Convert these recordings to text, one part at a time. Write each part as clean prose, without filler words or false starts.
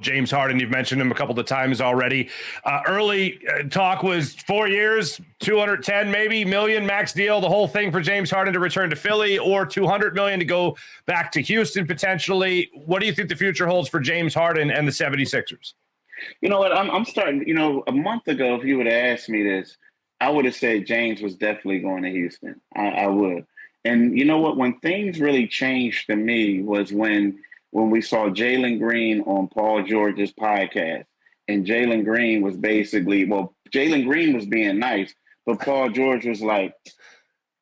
James Harden, you've mentioned him a couple of times already. Early talk was 4 years, 210 maybe million max deal, the whole thing for James Harden to return to Philly, or 200 million to go back to Houston potentially. What do you think the future holds for James Harden and the 76ers? You know what? I'm starting. A month ago, if you would have asked me this, I would have said James was definitely going to Houston. I would. And you know what? When things really changed to me was when we saw Jalen Green on Paul George's podcast, and Jalen Green was Jalen Green was being nice, but Paul George was like,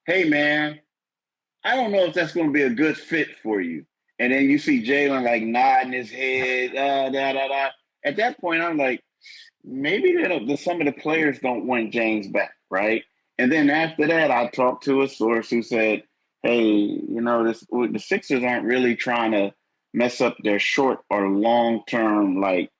"Hey, man, I don't know if that's going to be a good fit for you." And then you see Jalen like nodding his head, da da da. At that point, I'm like, maybe some of the players don't want James back, right? And then after that, I talked to a source who said, "Hey, the Sixers aren't really trying to mess up their short or long term like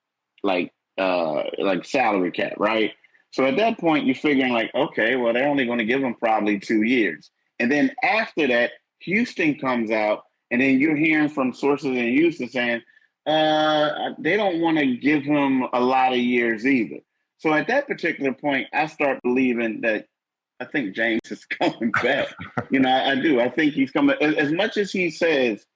salary cap, right?" So at that point, you're figuring like, okay, well, they're only going to give him probably 2 years. And then after that, Houston comes out, and then you're hearing from sources in Houston saying they don't want to give him a lot of years either. So at that particular point, I start believing that I think James is coming back. I do. I think he's coming. As much as he says,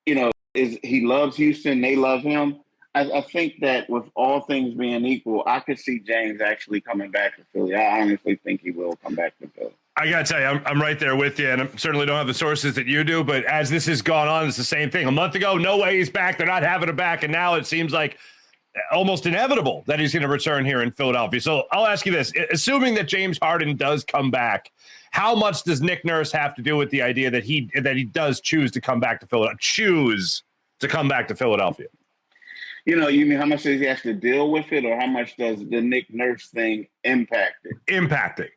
is he loves Houston, they love him. I think that with all things being equal, I could see James actually coming back to Philly. I honestly think he will come back to Philly. I got to tell you, I'm right there with you, and I certainly don't have the sources that you do, but as this has gone on, it's the same thing. A month ago, no way he's back. They're not having him back, and now it seems like almost inevitable that he's going to return here in Philadelphia. So I'll ask you this. Assuming that James Harden does come back, how much does Nick Nurse have to do with the idea that he does choose to come back to Philadelphia? You mean how much does he have to deal with it, or how much does the Nick Nurse thing impact it? Impact it.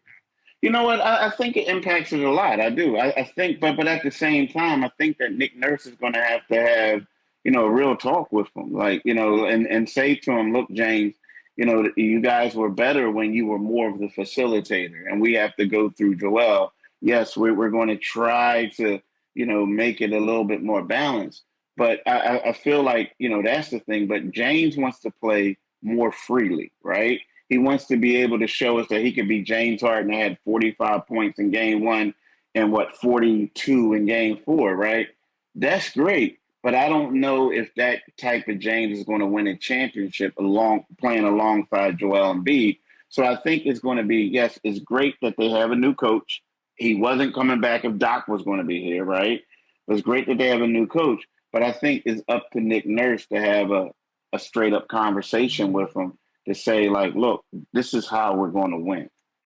You know what? I think it impacts it a lot. I do. I think, but at the same time, I think that Nick Nurse is going to have a real talk with him, and say to him, "Look, James, you guys were better when you were more of the facilitator, and we have to go through Joel. Yes, we're going to try to, make it a little bit more balanced." But I feel like, that's the thing. But James wants to play more freely, right? He wants to be able to show us that he could be James Harden that had 45 points in game one and 42 in game four, right? That's great. But I don't know if that type of James is going to win a championship playing alongside Joel Embiid. So I think it's going to be, yes, it's great that they have a new coach. He wasn't coming back if Doc was going to be here, right? It's great that they have a new coach. But I think it's up to Nick Nurse to have a straight up conversation with him to say, like, look, this is how we're going to win.